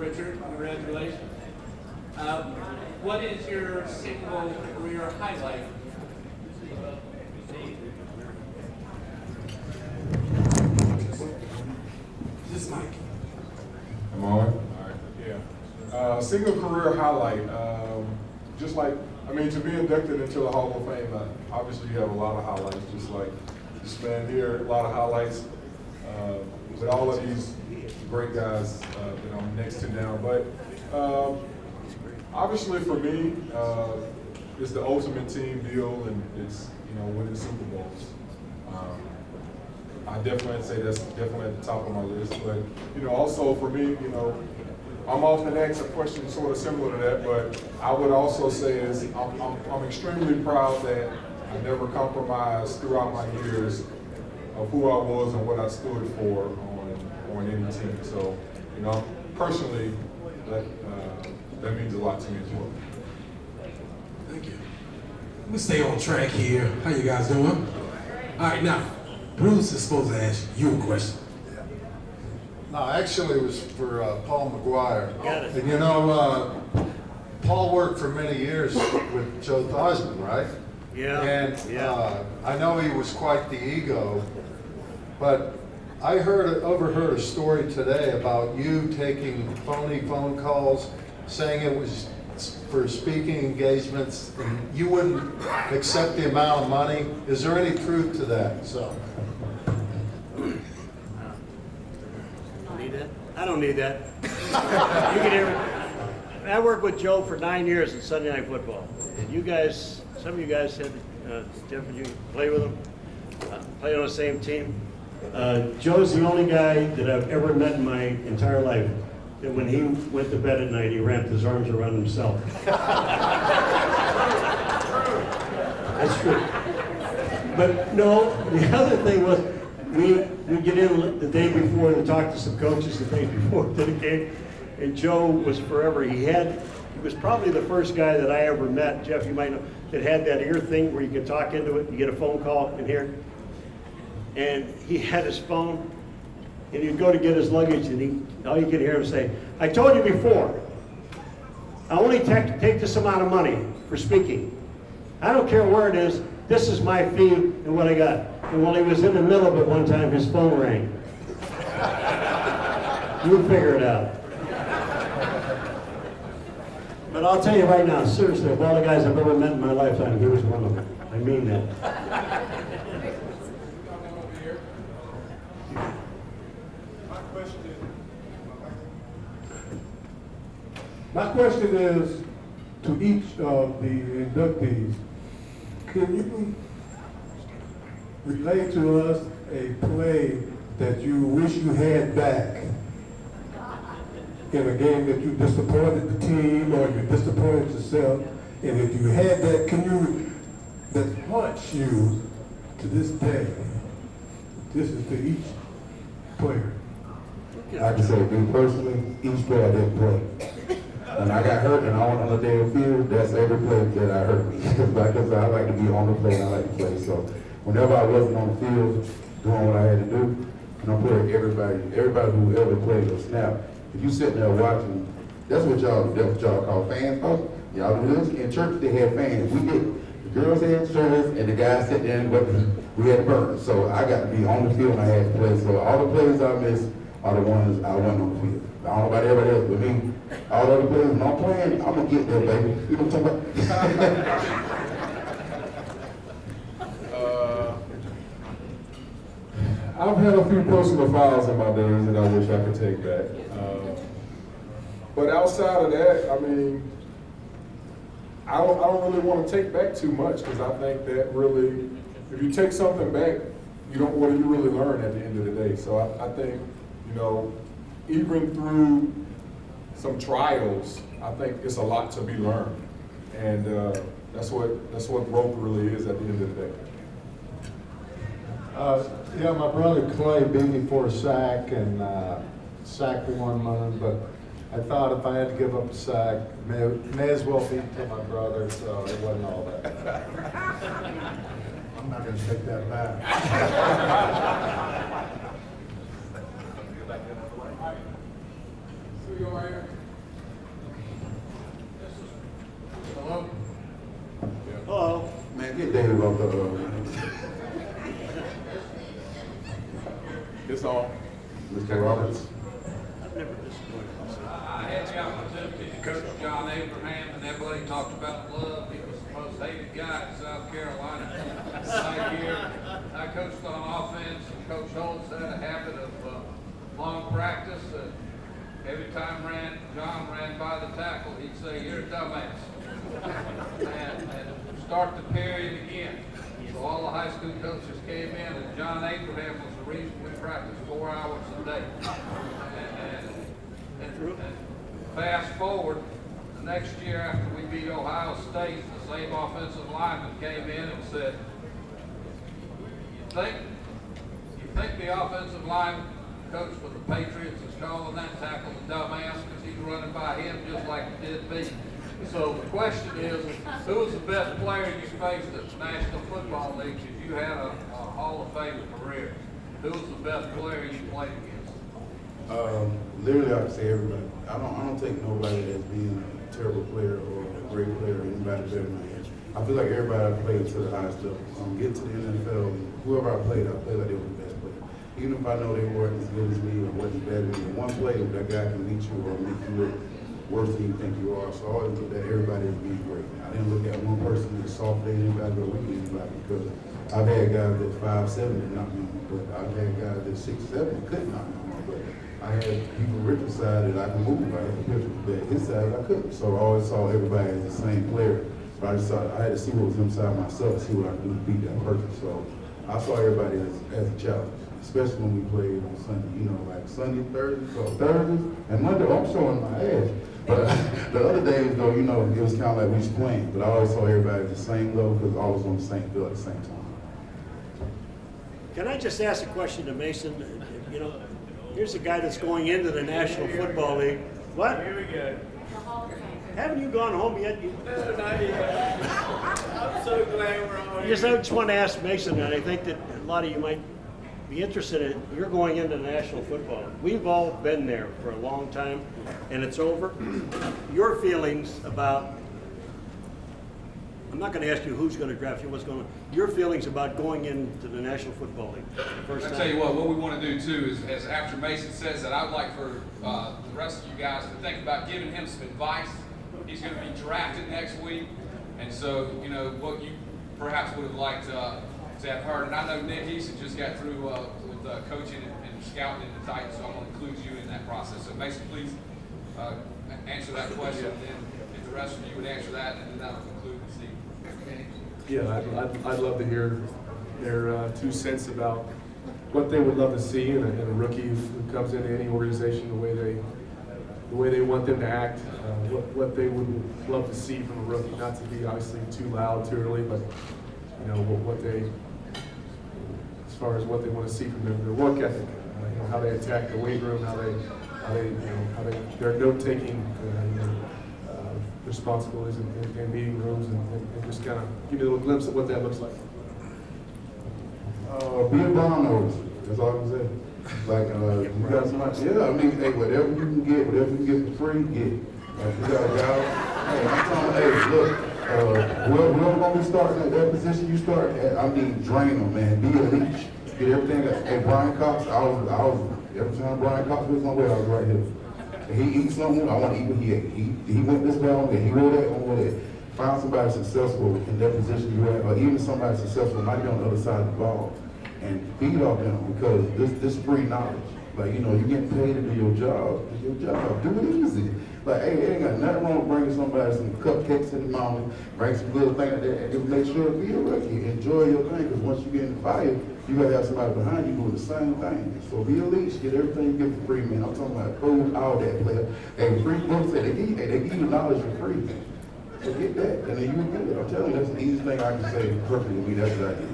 Richard. Congratulations. What is your single career highlight? This mic. Am I on? All right. Yeah. Single career highlight. Just like, I mean, to be inducted into the Hall of Fame, obviously you have a lot of highlights, just like this man here, a lot of highlights with all of these great guys that I'm next to now. But obviously for me, it's the ultimate team deal, and it's, winning Super Bowls. I definitely say that's definitely at the top of my list. But, also for me, I'm often asked a question sort of similar to that, but I would also say is I'm extremely proud that I never compromised throughout my years of who I was and what I stood for on any team. So, personally, that means a lot to me as well. Thank you. Let me stay on track here. How you guys doing? All right, now, Bruce is supposed to ask you a question. No, actually it was for Paul Maguire. Got it. And Paul worked for many years with Joe Theismann, right? Yeah. And I know he was quite the ego, but I overheard a story today about you taking phony phone calls, saying it was for speaking engagements, and you wouldn't accept the amount of money. Is there any truth to that? So. I don't need that. You can hear. I worked with Joe for 9 years in Sunday Night Football. You guys, some of you guys had, Jeff, did you play with him? Played on the same team. Joe's the only guy that I've ever met in my entire life that when he went to bed at night, he wrapped his arms around himself. That's true. But no, the other thing was, we get in the day before to talk to some coaches the day before to the game, and Joe was forever. He was probably the first guy that I ever met, Jeff, you might know, that had that ear thing where you could talk into it, you get a phone call in here. And he had his phone, and he'd go to get his luggage, and all you could hear him say, "I told you before, I only take this amount of money for speaking. I don't care where it is, this is my fee and what I got." And while he was in the middle of it one time, his phone rang. You figure it out. But I'll tell you right now, seriously, of all the guys I've ever met in my lifetime, he was one of them. I mean that. My question is to each of the inductees, can you relate to us a play that you wish you had back in a game that you disappointed the team or you disappointed yourself, and if you had that, that haunts you to this day? This is to each player. I can say, me personally, each play I didn't play. When I got hurt and I went on the damn field, that's every play that I hurt me. Because I like to be on the play and I like to play. So whenever I wasn't on the field doing what I had to do, and I'm putting everybody who ever played a snap, if you sitting there watching, that's what y'all call fans. Oh, y'all do this. In church they had fans. We did. The girls had shirts and the guys sitting there and we had burners. So I got to be on the field and I had to play. So all the plays I missed are the ones I wasn't on the field. I don't know about everybody else, but me, all the other players, when I'm playing, I'm going to get there, baby. You know what I'm talking about? I've had a few personal fouls in my days that I wish I could take back. But outside of that, I mean, I don't really want to take back too much, because I think that really, if you take something back, what do you really learn at the end of the day? So I think, even through some trials, I think it's a lot to be learned, and that's what growth really is at the end of the day. Yeah, my brother Clay beat me for a sack and sacked one man, but I thought if I had to give up a sack, may as well beat to my brother, so it wasn't all that. I'm not going to take that back. So you go right here. Mr. Roberts. I've never disappointed myself. I had the opportunity to coach John Abraham, and everybody talked about love. He was the most hated guy in South Carolina. That year, I coached on offense, and Coach Holtz had a habit of long practice. Every time John ran by the tackle, he'd say, "You're a dumbass," and start the period again. So all the high school coaches came in, and John Abraham was the reason we practiced 4 hours a day. And fast forward, the next year after we beat Ohio State, the same offensive lineman came in and said, you think the offensive line coach for the Patriots is calling that tackle a dumbass because he's running by him just like he did me? So the question is, who was the best player you faced at the National Football League? Because you had a Hall of Fame career. Who was the best player you played against? Literally, I would say everybody. I don't take nobody as being a terrible player or a great player or anybody better than me. I feel like everybody I played to the highest level. Get to the NFL, whoever I played like they were the best player. Even if I know they weren't as good as me or wasn't better than me. One play, that guy can beat you or make you look worse than you think you are. So I always looked at everybody as being great. I didn't look at one person as soft than anybody or weak than anybody, because I've had guys that 5'7" that knocked me on, but I've had guys that 6'7" that couldn't knock me on. But I had people Richard's side that I could move. I had people that his side I couldn't. So I always saw everybody as the same player. But I just thought I had to see what was inside myself, see what I could do to beat that person. So I saw everybody as a challenge, especially when we played on Sunday. You know, like Sunday, Thursday, and Monday I'm showing my ass. But the other days, though, you know, it was kind of like we was playing. But I always saw everybody at the same level because I was on the same field at the same time. Can I just ask a question to Mason? You know, here's a guy that's going into the National Football League. What? Here we go. Haven't you gone home yet? No, not yet. I'm so glad we're on. I just want to ask Mason, and I think that a lot of you might be interested in, you're going into the National Football. We've all been there for a long time, and it's over. Your feelings about, I'm not going to ask you who's going to draft you, what's going on. Your feelings about going into the National Football League. First I time. tell you what we want to do too is after Mason says that, I'd like for the rest of you guys to think about giving him some advice. He's going to be drafted next week, and so, you know, what you perhaps would have liked to have heard. And I know Nick Eason just got through with coaching and scouting in the Titans, so I'm going to include you in that process. So Mason, please answer that question, and then if the rest of you would answer that, and then that'll conclude the season. Yeah, I'd love to hear their 2 cents about what they would love to see in a rookie who comes into any organization, the way they want them to act, what they would love to see from a rookie, not to be obviously too loud too early, but you know what they, as far as what they want to see from their work ethic, you know, how they attack the weight room, how they their note taking, responsibilities in meeting rooms, and just kind of give you a little glimpse of what that looks like. Be a bomb nose. That's all I can say. Like, you got somebody, yeah, I mean, hey, whatever you can get, whatever you can get for free, get. Like, you got a guy, hey, I'm telling you, hey, look, whoever gonna be starting at that position you start at, I mean, drain them, man. Be a leech, get everything. Hey, Brian Cox, I was, every time Brian Cox was somewhere, I was right here. He eats something, I want to eat what he ate. He went this way, and he wore that, I wore that. Find somebody successful in that position you're at, or even somebody successful might be on the other side of the ball, and feed off them, because this free knowledge. Like, you know, you get paid to do your job. It's your job. Do it easy. Like, hey, it ain't got nothing wrong with bringing somebody some cupcakes in the morning, bring some little thing like that, and just make sure be a rookie. Enjoy your thing, because once you get in the fire, you gotta have somebody behind you doing the same thing. So be a leash, get everything you get for free, man. I'm talking about food, all that, player. Hey, free books, they give you knowledge for free. So get that, and then you get it. I'm telling you, that's the easiest thing I can say perfectly to me. That's what I did.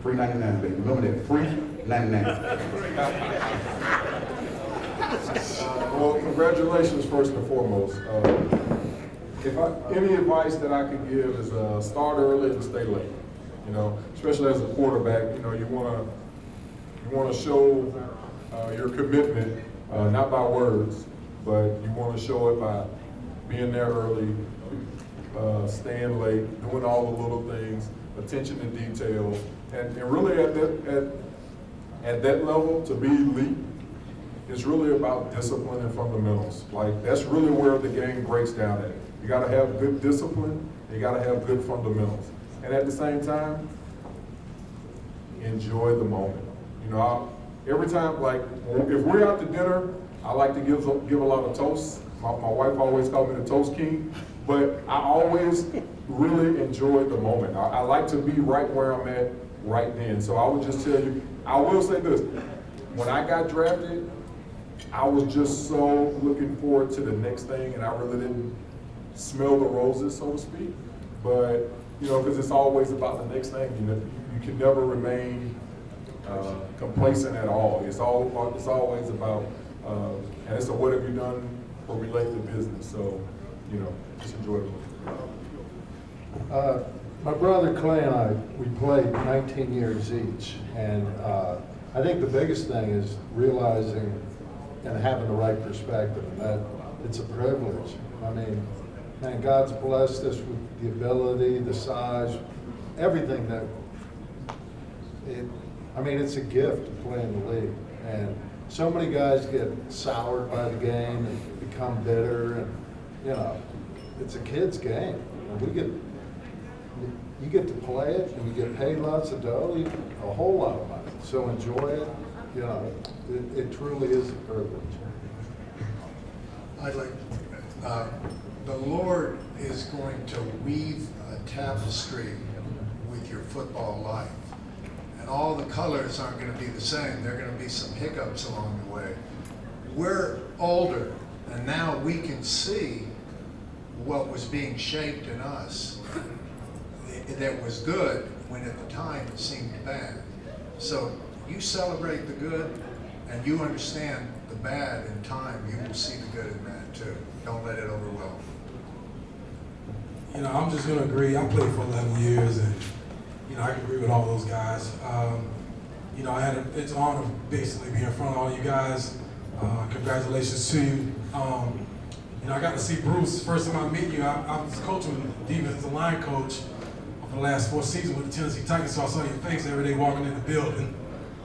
Free 99, baby. Remember that, free 99. Well, congratulations first and foremost. Any advice that I could give is start early and stay late. You know, especially as a quarterback, you know, you want to show your commitment, not by words, but you want to show it by being there early, staying late, doing all the little things, attention to detail, and really at that level, to be elite, it's really about discipline and fundamentals. Like, that's really where the game breaks down at. You gotta have good discipline, you gotta have good fundamentals. And at the same time, enjoy the moment. You know, every time, like, if we're out to dinner, I like to give a lot of toasts. My wife always called me the toast king, but I always really enjoy the moment. I like to be right where I'm at right then. So I would just tell you, I will say this, when I got drafted, I was just so looking forward to the next thing, and I really didn't smell the roses, so to speak. But, you know, because it's always about the next thing. You know, you can never remain complacent at all. It's always about, and it's a what have you done or relate to business. So, you know, just enjoy it. My brother Clay and I, we played 19 years each, and I think the biggest thing is realizing and having the right perspective, and that it's a privilege. I mean, man, God's blessed us with the ability, the size, everything that I mean, it's a gift to play in the league. And so many guys get soured by the game and become bitter, and you know, it's a kid's game. And you get to play it, and you get paid lots of dough, a whole lot of money. So enjoy it. You know, it truly is a privilege. I'd like, the Lord is going to weave a tapestry with your football life. And all the colors aren't going to be the same. There are going to be some hiccups along the way. We're older, and now we can see what was being shaped in us that was good when at the time it seemed bad. So you celebrate the good, and you understand the bad in time. You will see the good in that too. Don't let it overwhelm. You know, I'm just gonna agree. I played for 11 years, and you know, I can agree with all those guys. You know, it's an honor basically be in front of all you guys. Congratulations to you. You know, I got to see Bruce first time I met you. I was coaching defensive line coach for the last 4 seasons with the Tennessee Titans, so I saw your face every day walking in the building.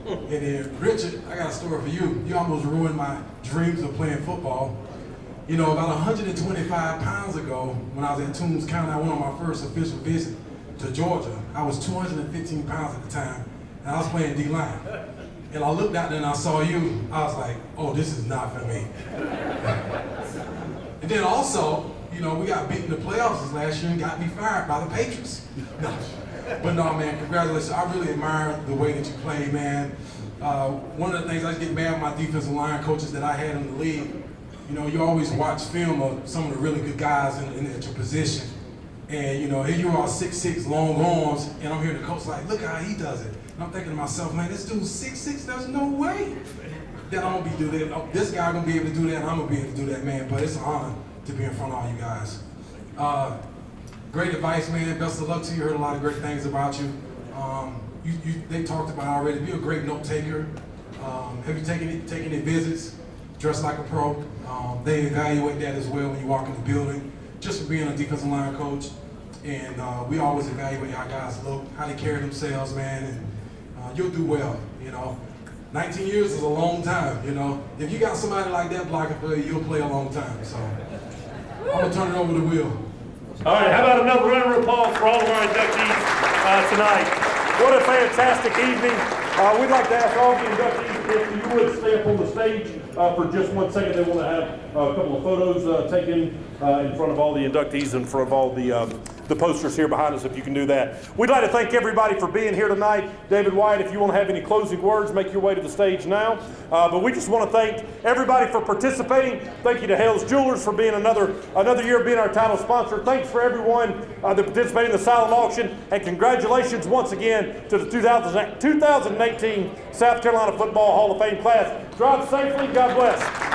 And then, Richard, I got a story for you. You almost ruined my dreams of playing football. You know, about 125 pounds ago, when I was at Toombs County, I went on my first official visit to Georgia. I was 215 pounds at the time, and I was playing D-line. And I looked out there and I saw you. I was like, oh, this is not for me. And then also, you know, we got beaten in the playoffs this last year and got me fired by the Patriots. No. But no, man, congratulations. I really admire the way that you play, man. One of the things I just get mad at my defensive line coaches that I had in the league, you know, you always watch film of some of the really good guys at your position. And, you know, here you are, 6'6", long arms, and I'm hearing the coach like, look how he does it. And I'm thinking to myself, man, this dude's 6'6", there's no way that I'm gonna be doing that. This guy gonna be able to do that, and I'm gonna be able to do that, man. But it's an honor to be in front of all you guys. Great advice, man. Best of luck to you. Heard a lot of great things about you. They talked about already. Be a great note taker. Have you taken any visits? Dress like a pro. They evaluate that as well when you walk in the building. Just for being a defensive line coach, and we always evaluate how guys look, how they carry themselves, man. And you'll do well. You know, 19 years is a long time. You know, if you got somebody like that blocking for you, you'll play a long time. So I'm gonna turn it over to Will. All right, how about another round of applause for all of our inductees tonight? What a fantastic evening. We'd like to ask all the inductees if you would stay up on the stage for just 1 second. They want to have a couple of photos taken in front of all the inductees, in front of all the posters here behind us, if you can do that. We'd like to thank everybody for being here tonight. David White, if you want to have any closing words, make your way to the stage now. But we just want to thank everybody for participating. Thank you to Hales Jewelers for being another year being our title sponsor. Thanks for everyone that participated in the silent auction, and congratulations once again to the 2018 South Carolina Football Hall of Fame class. Drive safely. God bless.